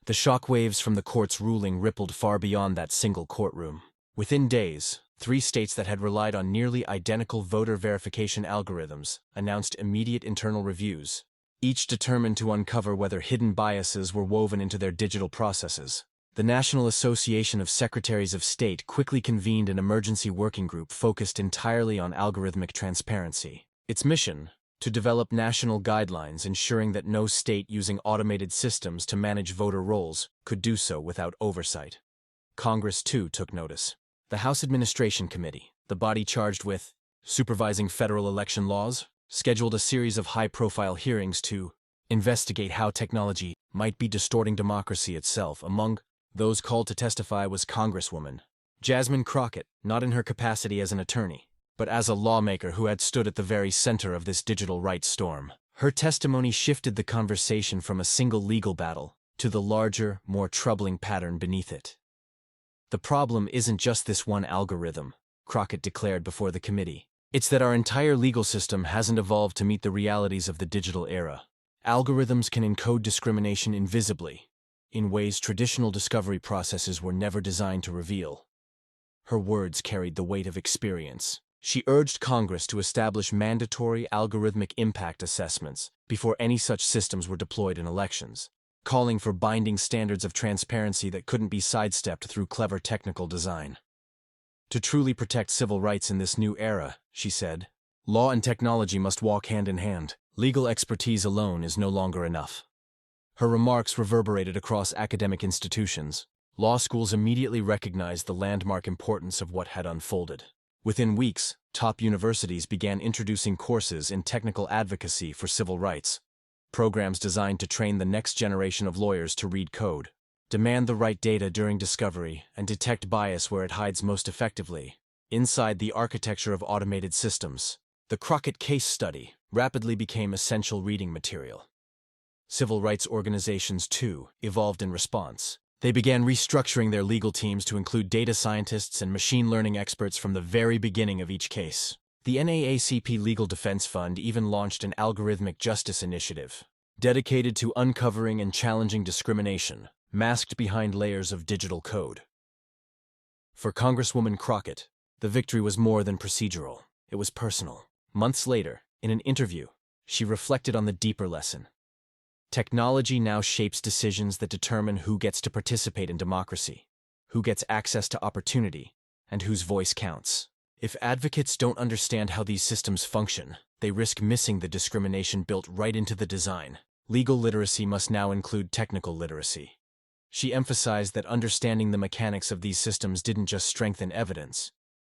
The shockwaves from the court's ruling rippled far beyond that single courtroom. Within days, 3 states that had relied on nearly identical voter verification algorithms announced immediate internal reviews, each determined to uncover whether hidden biases were woven into their digital processes. The National Association of Secretaries of State quickly convened an emergency working group focused entirely on algorithmic transparency. Its mission: to develop national guidelines ensuring that no state using automated systems to manage voter rolls could do so without oversight. Congress, too, took notice. The House Administration Committee, the body charged with supervising federal election laws, scheduled a series of high-profile hearings to investigate how technology might be distorting democracy itself. Among those called to testify was Congresswoman Jasmine Crockett, not in her capacity as an attorney, but as a lawmaker who had stood at the very center of this digital rights storm. Her testimony shifted the conversation from a single legal battle to the larger, more troubling pattern beneath it. "The problem isn't just this one algorithm," Crockett declared before the committee. "It's that our entire legal system hasn't evolved to meet the realities of the digital era. Algorithms can encode discrimination invisibly, in ways traditional discovery processes were never designed to reveal." Her words carried the weight of experience. She urged Congress to establish mandatory algorithmic impact assessments before any such systems were deployed in elections, calling for binding standards of transparency that couldn't be sidestepped through clever technical design. "To truly protect civil rights in this new era," she said, "law and technology must walk hand in hand. Legal expertise alone is no longer enough." Her remarks reverberated across academic institutions. Law schools immediately recognized the landmark importance of what had unfolded. Within weeks, top universities began introducing courses in technical advocacy for civil rights, programs designed to train the next generation of lawyers to read code, demand the right data during discovery, and detect bias where it hides most effectively, inside the architecture of automated systems. The Crockett case study rapidly became essential reading material. Civil rights organizations, too, evolved in response. They began restructuring their legal teams to include data scientists and machine learning experts from the very beginning of each case. The NAACP Legal Defense Fund even launched an algorithmic justice initiative, dedicated to uncovering and challenging discrimination, masked behind layers of digital code. For Congresswoman Crockett, the victory was more than procedural. It was personal. Months later, in an interview, she reflected on the deeper lesson. Technology now shapes decisions that determine who gets to participate in democracy, who gets access to opportunity, and whose voice counts. If advocates don't understand how these systems function, they risk missing the discrimination built right into the design. Legal literacy must now include technical literacy. She emphasized that understanding the mechanics of these systems didn't just strengthen evidence,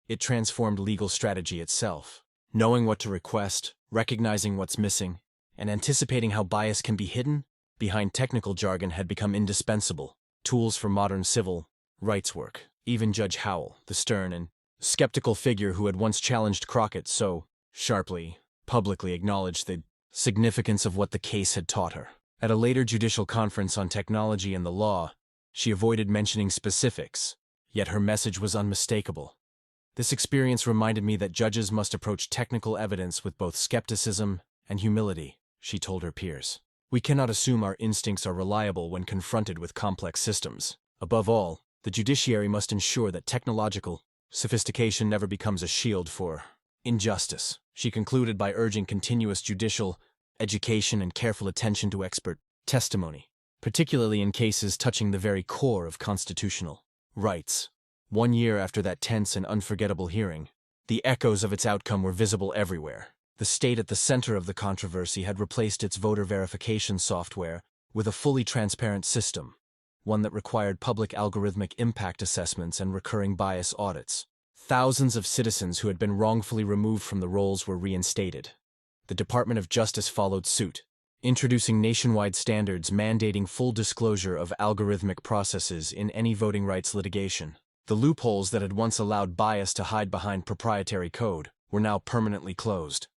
it transformed legal strategy itself. Knowing what to request, recognizing what's missing, and anticipating how bias can be hidden behind technical jargon had become indispensable tools for modern civil rights work. Even Judge Howell, the stern and skeptical figure who had once challenged Crockett so sharply, publicly acknowledged the significance of what the case had taught her. At a later judicial conference on technology and the law, she avoided mentioning specifics, yet her message was unmistakable. "This experience reminded me that judges must approach technical evidence with both skepticism and humility," she told her peers. "We cannot assume our instincts are reliable when confronted with complex systems. Above all, the judiciary must ensure that technological sophistication never becomes a shield for injustice." She concluded by urging continuous judicial education and careful attention to expert testimony, particularly in cases touching the very core of constitutional rights. 1 year after that tense and unforgettable hearing, the echoes of its outcome were visible everywhere. The state at the center of the controversy had replaced its voter verification software with a fully transparent system, one that required public algorithmic impact assessments and recurring bias audits. Thousands of citizens who had been wrongfully removed from the rolls were reinstated. The Department of Justice followed suit, introducing nationwide standards mandating full disclosure of algorithmic processes in any voting rights litigation. The loopholes that had once allowed bias to hide behind proprietary code were now permanently closed.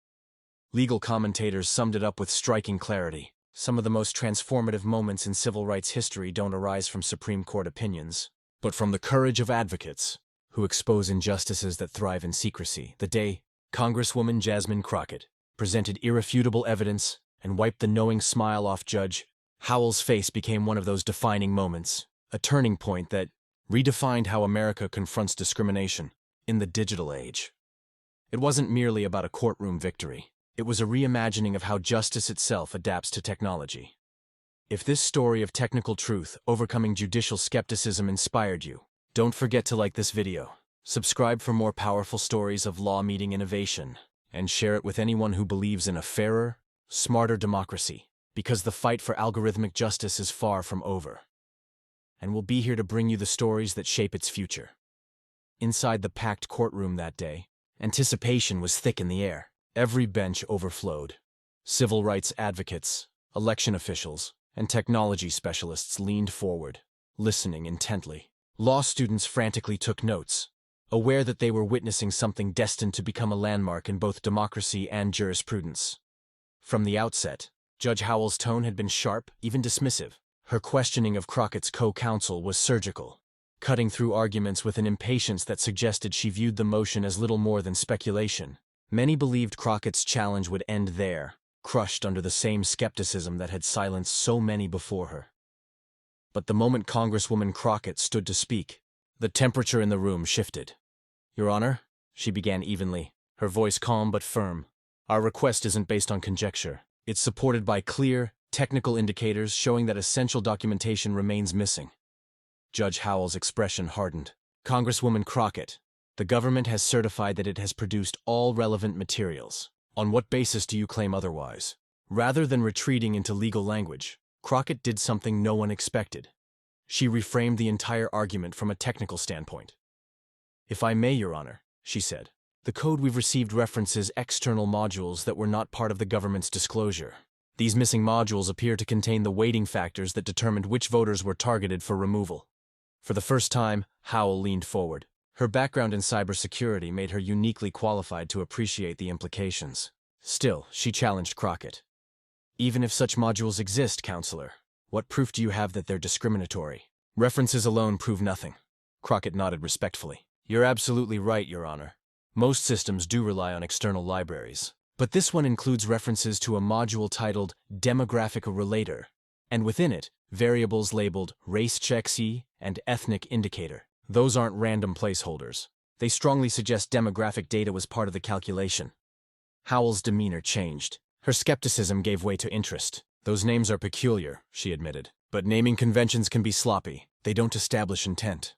Legal commentators summed it up with striking clarity. Some of the most transformative moments in civil rights history don't arise from Supreme Court opinions, but from the courage of advocates who expose injustices that thrive in secrecy. The day Congresswoman Jasmine Crockett presented irrefutable evidence and wiped the knowing smile off Judge Howell's face became one of those defining moments, a turning point that redefined how America confronts discrimination in the digital age. It wasn't merely about a courtroom victory. It was a reimagining of how justice itself adapts to technology. If this story of technical truth overcoming judicial skepticism inspired you, don't forget to like this video, subscribe for more powerful stories of law meeting innovation, and share it with anyone who believes in a fairer, smarter democracy, because the fight for algorithmic justice is far from over. And we'll be here to bring you the stories that shape its future. Inside the packed courtroom that day, anticipation was thick in the air. Every bench overflowed. Civil rights advocates, election officials, and technology specialists leaned forward, listening intently. Law students frantically took notes, aware that they were witnessing something destined to become a landmark in both democracy and jurisprudence. From the outset, Judge Howell's tone had been sharp, even dismissive. Her questioning of Crockett's co-counsel was surgical, cutting through arguments with an impatience that suggested she viewed the motion as little more than speculation. Many believed Crockett's challenge would end there, crushed under the same skepticism that had silenced so many before her. But the moment Congresswoman Crockett stood to speak, the temperature in the room shifted. "Your Honor," she began evenly, her voice calm but firm, "our request isn't based on conjecture. It's supported by clear, technical indicators showing that essential documentation remains missing." Judge Howell's expression hardened. "Congresswoman Crockett, the government has certified that it has produced all relevant materials. On what basis do you claim otherwise?" Rather than retreating into legal language, Crockett did something no one expected. She reframed the entire argument from a technical standpoint. "If I may, Your Honor," she said, "the code we've received references external modules that were not part of the government's disclosure. These missing modules appear to contain the weighting factors that determined which voters were targeted for removal." For the first time, Howell leaned forward. Her background in cybersecurity made her uniquely qualified to appreciate the implications. Still, she challenged Crockett. "Even if such modules exist, Counselor, what proof do you have that they're discriminatory?" "References alone prove nothing." Crockett nodded respectfully. "You're absolutely right, Your Honor. Most systems do rely on external libraries. But this one includes references to a module titled Demographic Relator, and within it, variables labeled Race Check C and Ethnic Indicator. Those aren't random placeholders. They strongly suggest demographic data was part of the calculation." Howell's demeanor changed. Her skepticism gave way to interest. "Those names are peculiar," she admitted. "But naming conventions can be sloppy. They don't establish intent."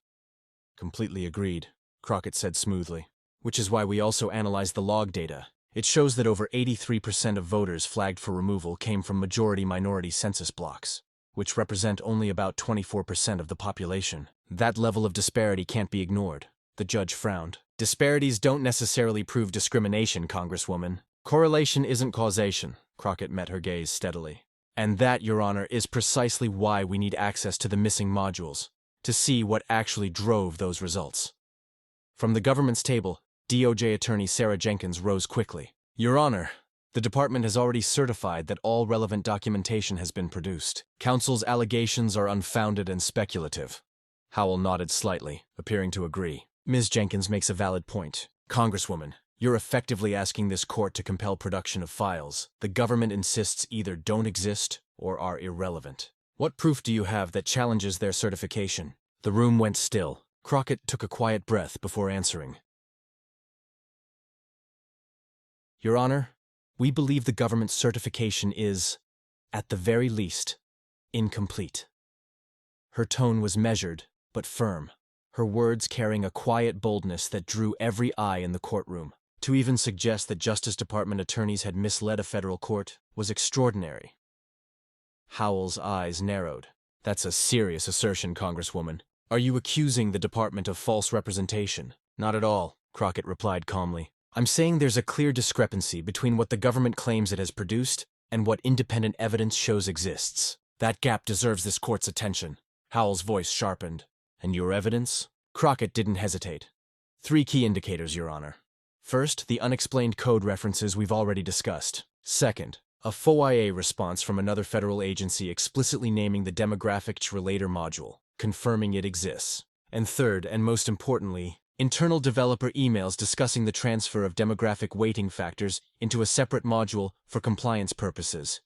"Completely agreed," Crockett said smoothly. "Which is why we also analyzed the log data. It shows that over 83% of voters flagged for removal came from majority-minority census blocks, which represent only about 24% of the population. That level of disparity can't be ignored." The judge frowned. "Disparities don't necessarily prove discrimination, Congresswoman. Correlation isn't causation." Crockett met her gaze steadily. "And that, Your Honor, is precisely why we need access to the missing modules, to see what actually drove those results." From the government's table, DOJ attorney Sarah Jenkins rose quickly. "Your Honor, the department has already certified that all relevant documentation has been produced. Counsel's allegations are unfounded and speculative." Howell nodded slightly, appearing to agree. "Ms. Jenkins makes a valid point. Congresswoman, you're effectively asking this court to compel production of files the government insists either don't exist or are irrelevant. What proof do you have that challenges their certification?" The room went still. Crockett took a quiet breath before answering. "Your Honor, we believe the government's certification is, at the very least, incomplete." Her tone was measured, but firm, her words carrying a quiet boldness that drew every eye in the courtroom. To even suggest that Justice Department attorneys had misled a federal court was extraordinary. Howell's eyes narrowed. "That's a serious assertion, Congresswoman. Are you accusing the department of false representation?" "Not at all," Crockett replied calmly. "I'm saying there's a clear discrepancy between what the government claims it has produced and what independent evidence shows exists. That gap deserves this court's attention." Howell's voice sharpened. "And your evidence?" Crockett didn't hesitate. "3 key indicators, Your Honor. First, the unexplained code references we've already discussed. Second, a FOIA response from another federal agency explicitly naming the Demographic Relator module, confirming it exists. And third, and most importantly, internal developer emails discussing the transfer of demographic weighting factors into a separate module for compliance purposes."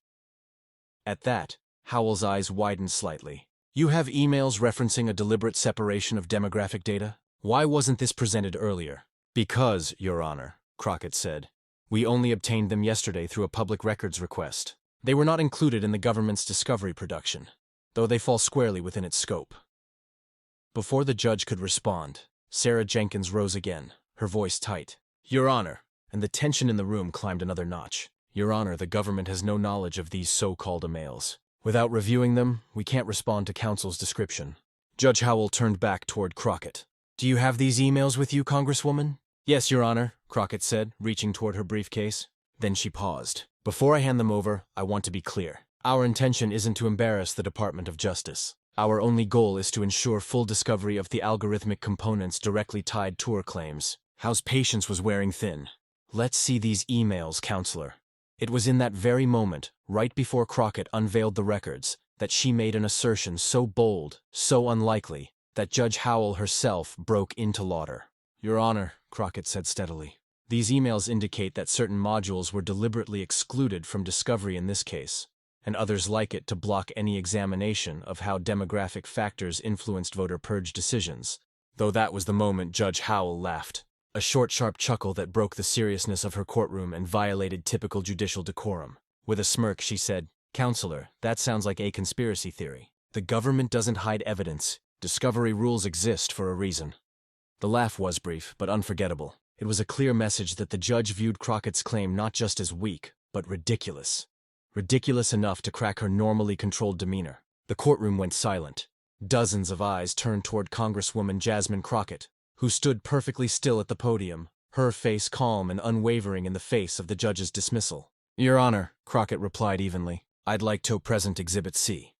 At that, Howell's eyes widened slightly. You have emails referencing a deliberate separation of demographic data? Why wasn't this presented earlier? Because, Your Honor, Crockett said. We only obtained them yesterday through a public records request. They were not included in the government's discovery production, though they fall squarely within its scope. Before the judge could respond, Sarah Jenkins rose again, her voice tight. Your Honor, and the tension in the room climbed another notch. Your Honor, the government has no knowledge of these so-called emails. Without reviewing them, we can't respond to counsel's description. Judge Howell turned back toward Crockett. Do you have these emails with you, Congresswoman? Yes, Your Honor, Crockett said, reaching toward her briefcase. Then she paused. Before I hand them over, I want to be clear. Our intention isn't to embarrass the Department of Justice. Our only goal is to ensure full discovery of the algorithmic components directly tied to her claims. Howe's patience was wearing thin. Let's see these emails, Counselor. It was in that very moment, right before Crockett unveiled the records, that she made an assertion so bold, so unlikely, that Judge Howell herself broke into laughter. Your Honor, Crockett said steadily, these emails indicate that certain modules were deliberately excluded from discovery in this case, and others like it to block any examination of how demographic factors influenced voter purge decisions. Though that was the moment Judge Howell laughed. A short, sharp chuckle that broke the seriousness of her courtroom and violated typical judicial decorum. With a smirk, she said, Counselor, that sounds like a conspiracy theory. The government doesn't hide evidence. Discovery rules exist for a reason. The laugh was brief, but unforgettable. It was a clear message that the judge viewed Crockett's claim not just as weak, but ridiculous. Ridiculous enough to crack her normally controlled demeanor. The courtroom went silent. Dozens of eyes turned toward Congresswoman Jasmine Crockett, who stood perfectly still at the podium, her face calm and unwavering in the face of the judge's dismissal. Your Honor, Crockett replied evenly, I'd like to present Exhibit C.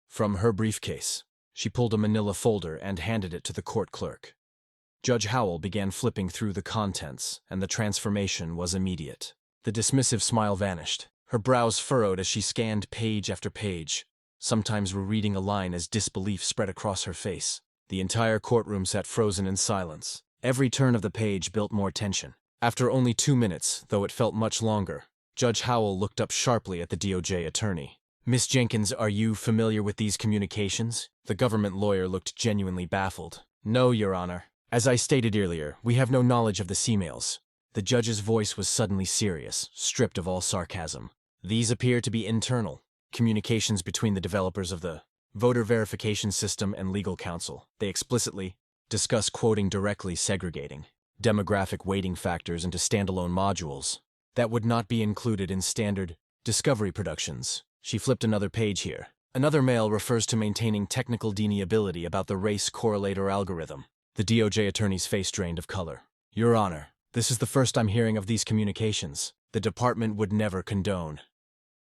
From her briefcase, she pulled a manila folder and handed it to the court clerk. Judge Howell began flipping through the contents, and the transformation was immediate. The dismissive smile vanished. Her brows furrowed as she scanned page after page, sometimes rereading a line as disbelief spread across her face. The entire courtroom sat frozen in silence. Every turn of the page built more tension. After only 2 minutes, though it felt much longer, Judge Howell looked up sharply at the DOJ attorney. Miss Jenkins, are you familiar with these communications? The government lawyer looked genuinely baffled. No, Your Honor. As I stated earlier, we have no knowledge of the emails. The judge's voice was suddenly serious, stripped of all sarcasm. These appear to be internal communications between the developers of the voter verification system and legal counsel. They explicitly discuss quoting directly segregating demographic weighting factors into standalone modules that would not be included in standard discovery productions. She flipped another page here. Another mail refers to maintaining technical deniability about the race correlator algorithm. The DOJ attorney's face drained of color. Your Honor, this is the first I'm hearing of these communications. The department would never condone.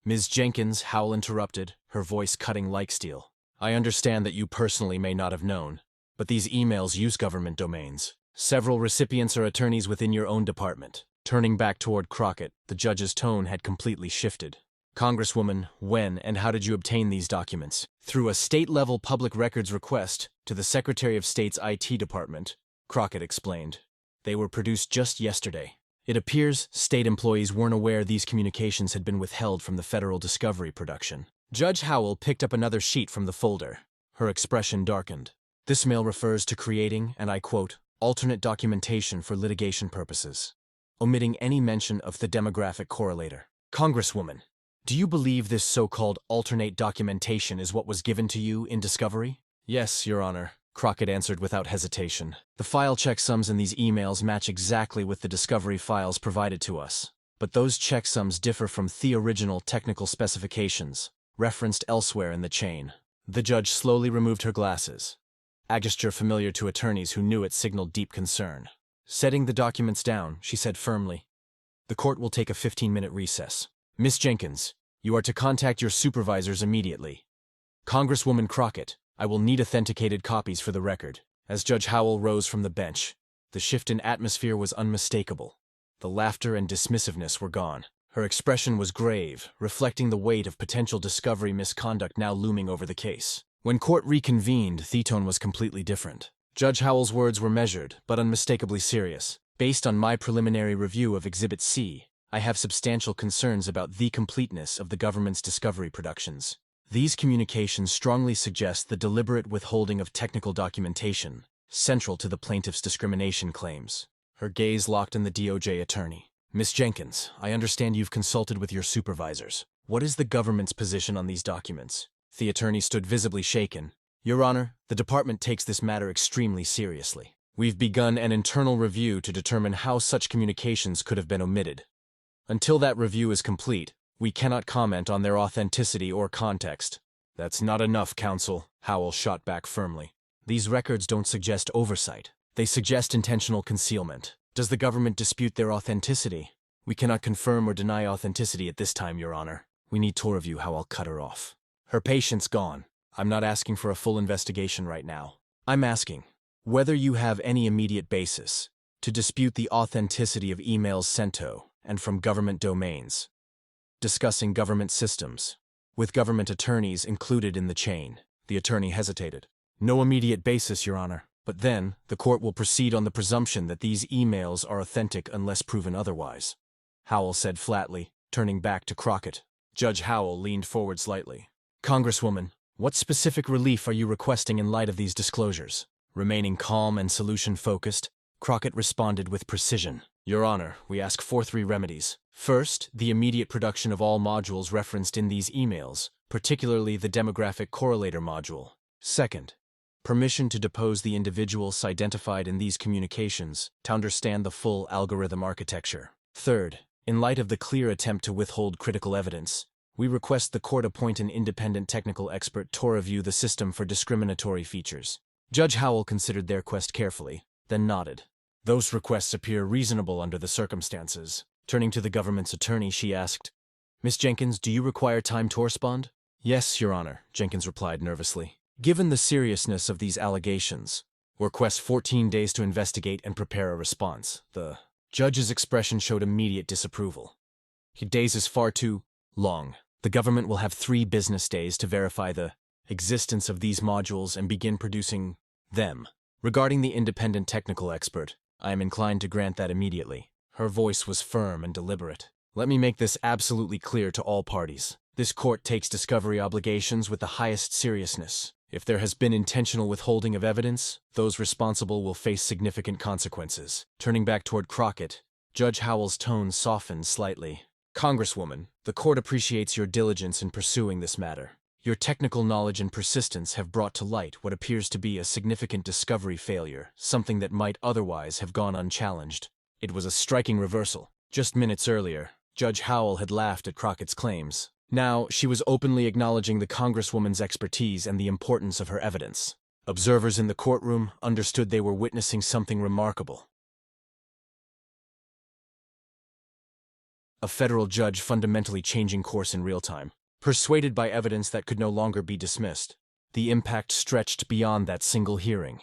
Ms. Jenkins, Howell interrupted, her voice cutting like steel. I understand that you personally may not have known, but these emails use government domains. Several recipients are attorneys within your own department. Turning back toward Crockett, the judge's tone had completely shifted. Congresswoman, when and how did you obtain these documents? Through a state-level public records request to the Secretary of State's IT department, Crockett explained. They were produced just yesterday. It appears state employees weren't aware these communications had been withheld from the federal discovery production. Judge Howell picked up another sheet from the folder. Her expression darkened. This mail refers to creating, and I quote, alternate documentation for litigation purposes, omitting any mention of the demographic correlator. Congresswoman, do you believe this so-called alternate documentation is what was given to you in discovery? Yes, Your Honor, Crockett answered without hesitation. The file checksums in these emails match exactly with the discovery files provided to us, but those checksums differ from the original technical specifications referenced elsewhere in the chain. The judge slowly removed her glasses, a gesture familiar to attorneys who knew it signaled deep concern. Setting the documents down, she said firmly, the court will take a 15-minute recess. Miss Jenkins, you are to contact your supervisors immediately. Congresswoman Crockett, I will need authenticated copies for the record. As Judge Howell rose from the bench, the shift in atmosphere was unmistakable. The laughter and dismissiveness were gone. Her expression was grave, reflecting the weight of potential discovery misconduct now looming over the case. When court reconvened, the tone was completely different. Judge Howell's words were measured, but unmistakably serious. Based on my preliminary review of Exhibit C, I have substantial concerns about the completeness of the government's discovery productions. These communications strongly suggest the deliberate withholding of technical documentation, central to the plaintiff's discrimination claims. Her gaze locked on the DOJ attorney. Ms. Jenkins, I understand you've consulted with your supervisors. What is the government's position on these documents? The attorney stood visibly shaken. Your Honor, the department takes this matter extremely seriously. We've begun an internal review to determine how such communications could have been omitted. Until that review is complete, we cannot comment on their authenticity or context. That's not enough, counsel, Howell shot back firmly. These records don't suggest oversight. They suggest intentional concealment. Does the government dispute their authenticity? We cannot confirm or deny authenticity at this time, Your Honor. We need to review how I'll cut her off. Her patient's gone. I'm not asking for a full investigation right now. I'm asking whether you have any immediate basis to dispute the authenticity of emails sent to and from government domains, discussing government systems, with government attorneys included in the chain. The attorney hesitated. No immediate basis, Your Honor. But then, the court will proceed on the presumption that these emails are authentic unless proven otherwise, Howell said flatly, turning back to Crockett. Judge Howell leaned forward slightly. Congresswoman, what specific relief are you requesting in light of these disclosures? Remaining calm and solution-focused, Crockett responded with precision. Your Honor, we ask for 3 remedies. First, the immediate production of all modules referenced in these emails, particularly the demographic correlator module. Second, permission to depose the individuals identified in these communications to understand the full algorithm architecture. Third, in light of the clear attempt to withhold critical evidence, we request the court appoint an independent technical expert to review the system for discriminatory features. Judge Howell considered their request carefully, then nodded. Those requests appear reasonable under the circumstances. Turning to the government's attorney, she asked, Ms. Jenkins, do you require time to respond? Yes, Your Honor, Jenkins replied nervously. Given the seriousness of these allegations, we request 14 days to investigate and prepare a response. The judge's expression showed immediate disapproval. Days is far too long. The government will have 3 business days to verify the existence of these modules and begin producing them. Regarding the independent technical expert, I am inclined to grant that immediately. Her voice was firm and deliberate. Let me make this absolutely clear to all parties. This court takes discovery obligations with the highest seriousness. If there has been intentional withholding of evidence, those responsible will face significant consequences. Turning back toward Crockett, Judge Howell's tone softened slightly. Congresswoman, the court appreciates your diligence in pursuing this matter. Your technical knowledge and persistence have brought to light what appears to be a significant discovery failure, something that might otherwise have gone unchallenged. It was a striking reversal. Just minutes earlier, Judge Howell had laughed at Crockett's claims. Now, she was openly acknowledging the Congresswoman's expertise and the importance of her evidence. Observers in the courtroom understood they were witnessing something remarkable. A federal judge fundamentally changing course in real time, persuaded by evidence that could no longer be dismissed. The impact stretched beyond that single hearing.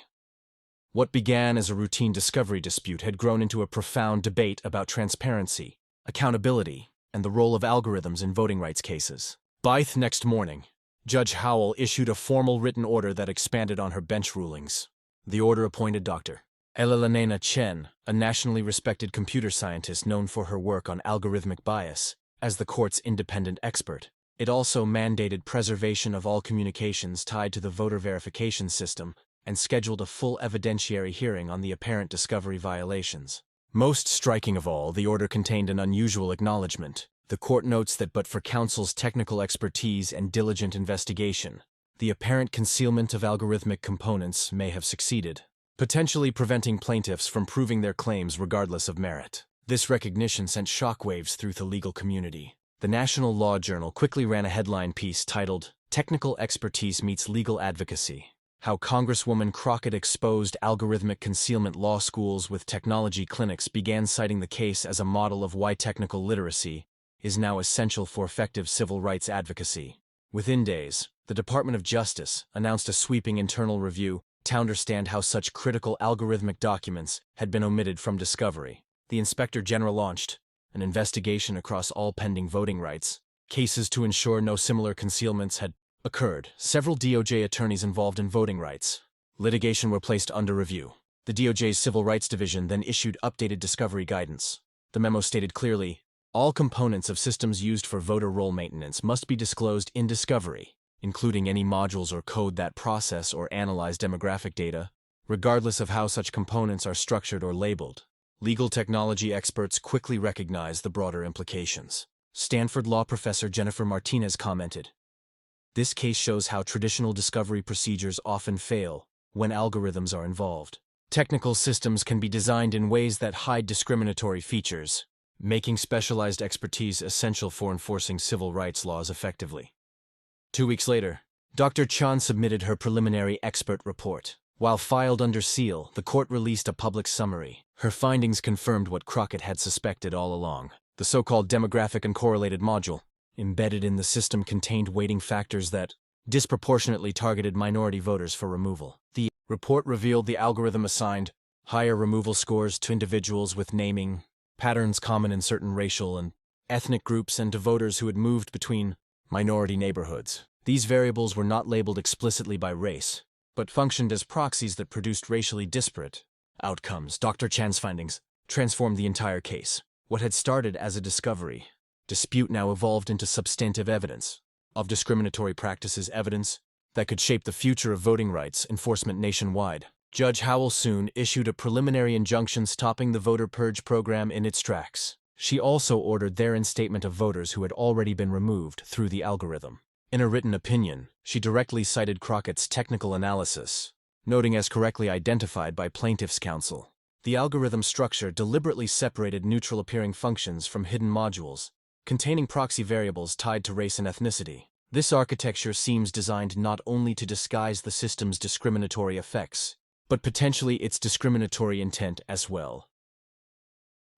What began as a routine discovery dispute had grown into a profound debate about transparency, accountability, and the role of algorithms in voting rights cases. Next morning, Judge Howell issued a formal written order that expanded on her bench rulings. The order appointed Dr. Elelena Chen, a nationally respected computer scientist known for her work on algorithmic bias, as the court's independent expert. It also mandated preservation of all communications tied to the voter verification system and scheduled a full evidentiary hearing on the apparent discovery violations. Most striking of all, the order contained an unusual acknowledgement. The court notes that but for counsel's technical expertise and diligent investigation, the apparent concealment of algorithmic components may have succeeded, potentially preventing plaintiffs from proving their claims regardless of merit. This recognition sent shockwaves through the legal community. The National Law Journal quickly ran a headline piece titled, "Technical Expertise Meets Legal Advocacy: How Congresswoman Crockett Exposed Algorithmic Concealment Law Schools with Technology Clinics Began Citing the Case as a Model of Why Technical Literacy is Now Essential for Effective Civil Rights Advocacy." Within days, the Department of Justice announced a sweeping internal review to understand how such critical algorithmic documents had been omitted from discovery. The Inspector General launched an investigation across all pending voting rights cases to ensure no similar concealments had occurred. Several DOJ attorneys involved in voting rights litigation were placed under review. The DOJ's Civil Rights Division then issued updated discovery guidance. The memo stated clearly, all components of systems used for voter roll maintenance must be disclosed in discovery. including any modules or code that process or analyze demographic data, regardless of how such components are structured or labeled. Legal technology experts quickly recognize the broader implications. Stanford law professor Jennifer Martinez commented, "This case shows how traditional discovery procedures often fail when algorithms are involved. Technical systems can be designed in ways that hide discriminatory features, making specialized expertise essential for enforcing civil rights laws effectively." 2 weeks later, Dr. Chan submitted her preliminary expert report. While filed under seal, the court released a public summary. Her findings confirmed what Crockett had suspected all along. The so-called demographic and correlated module, embedded in the system, contained weighting factors that disproportionately targeted minority voters for removal. The report revealed the algorithm assigned higher removal scores to individuals with naming patterns common in certain racial and ethnic groups and to voters who had moved between minority neighborhoods. These variables were not labeled explicitly by race, but functioned as proxies that produced racially disparate outcomes. Dr. Chan's findings transformed the entire case. What had started as a discovery dispute now evolved into substantive evidence of discriminatory practices, evidence that could shape the future of voting rights enforcement nationwide. Judge Howell soon issued a preliminary injunction stopping the voter purge program in its tracks. She also ordered their reinstatement of voters who had already been removed through the algorithm. In a written opinion, she directly cited Crockett's technical analysis, noting as correctly identified by plaintiff's counsel. The algorithm structure deliberately separated neutral-appearing functions from hidden modules, containing proxy variables tied to race and ethnicity. This architecture seems designed not only to disguise the system's discriminatory effects, but potentially its discriminatory intent as well.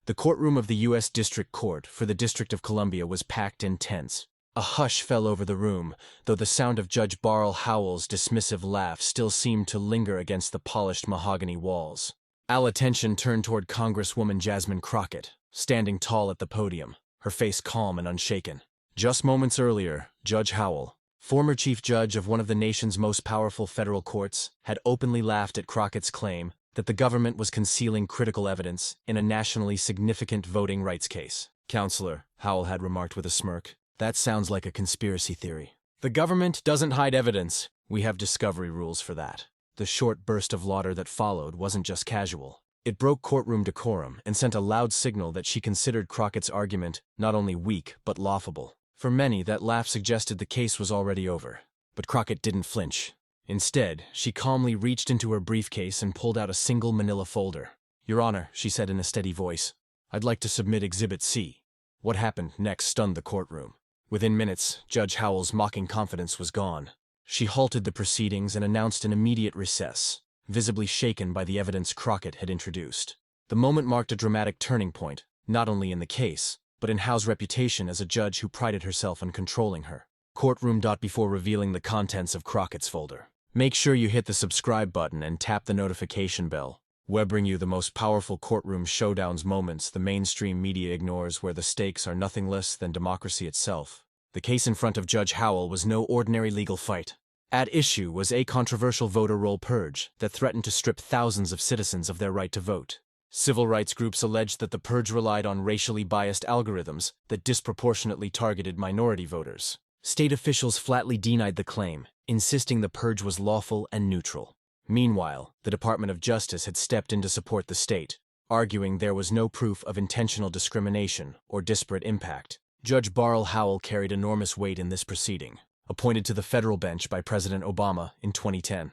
The courtroom of the U.S. District Court for the District of Columbia was packed and tense. A hush fell over the room, though the sound of Judge Beryl Howell's dismissive laugh still seemed to linger against the polished mahogany walls. All attention turned toward Congresswoman Jasmine Crockett, standing tall at the podium, her face calm and unshaken. Just moments earlier, Judge Howell, former chief judge of one of the nation's most powerful federal courts, had openly laughed at Crockett's claim that the government was concealing critical evidence in a nationally significant voting rights case. "Counselor," Howell had remarked with a smirk, "that sounds like a conspiracy theory. The government doesn't hide evidence. We have discovery rules for that." The short burst of laughter that followed wasn't just casual. It broke courtroom decorum and sent a loud signal that she considered Crockett's argument not only weak but laughable. For many, that laugh suggested the case was already over. But Crockett didn't flinch. Instead, she calmly reached into her briefcase and pulled out a single manila folder. "Your Honor," she said in a steady voice, "I'd like to submit Exhibit C." What happened next stunned the courtroom. Within minutes, Judge Howell's mocking confidence was gone. She halted the proceedings and announced an immediate recess, visibly shaken by the evidence Crockett had introduced. The moment marked a dramatic turning point, not only in the case, but in Howe's reputation as a judge who prided herself on controlling her courtroom. Before revealing the contents of Crockett's folder, make sure you hit the subscribe button and tap the notification bell. We bring you the most powerful courtroom showdowns, moments the mainstream media ignores, where the stakes are nothing less than democracy itself. The case in front of Judge Howell was no ordinary legal fight. At issue was a controversial voter roll purge that threatened to strip thousands of citizens of their right to vote. Civil rights groups alleged that the purge relied on racially biased algorithms that disproportionately targeted minority voters. State officials flatly denied the claim, insisting the purge was lawful and neutral. Meanwhile, the Department of Justice had stepped in to support the state, arguing there was no proof of intentional discrimination or disparate impact. Judge Beryl Howell carried enormous weight in this proceeding, appointed to the federal bench by President Obama in 2010.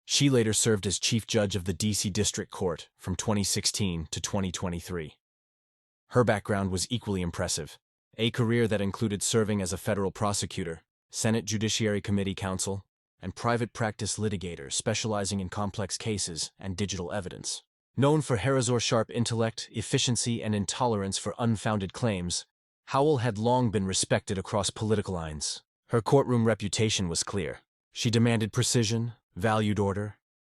She later served as chief judge of the D.C. District Court from 2016 to 2023. Her background was equally impressive, a career that included serving as a federal prosecutor, Senate Judiciary Committee counsel, and private practice litigator specializing in complex cases and digital evidence. Known for her sharp intellect, efficiency, and intolerance for unfounded claims, Howell had long been respected across political lines. Her courtroom reputation was clear. She demanded precision, valued order,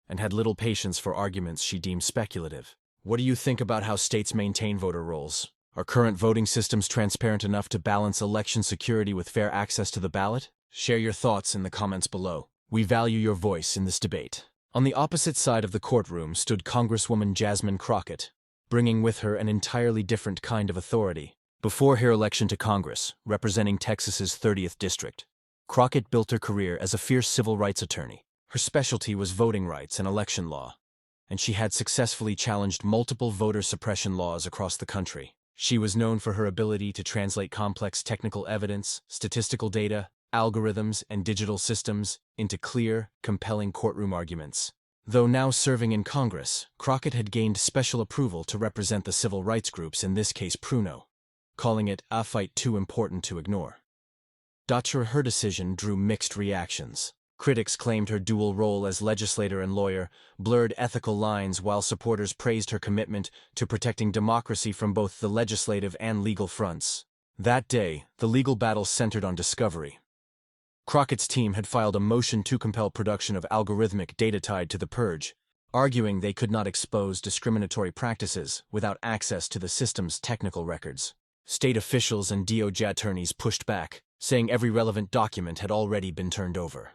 and had little patience for arguments she deemed speculative. What do you think about how states maintain voter rolls? Are current voting systems transparent enough to balance election security with fair access to the ballot? Share your thoughts in the comments below. We value your voice in this debate. On the opposite side of the courtroom stood Congresswoman Jasmine Crockett, bringing with her an entirely different kind of authority. Before her election to Congress, representing Texas's 30th District, Crockett built her career as a fierce civil rights attorney. Her specialty was voting rights and election law, and she had successfully challenged multiple voter suppression laws across the country. She was known for her ability to translate complex technical evidence, statistical data, algorithms, and digital systems into clear, compelling courtroom arguments. Though now serving in Congress, Crockett had gained special approval to represent the civil rights groups, in this case Pruno, calling it a fight too important to ignore. Her decision drew mixed reactions. Critics claimed her dual role as legislator and lawyer blurred ethical lines, while supporters praised her commitment to protecting democracy from both the legislative and legal fronts. That day, the legal battle centered on discovery. Crockett's team had filed a motion to compel production of algorithmic data tied to the purge, arguing they could not expose discriminatory practices without access to the system's technical records. State officials and DOJ attorneys pushed back, saying every relevant document had already been turned over.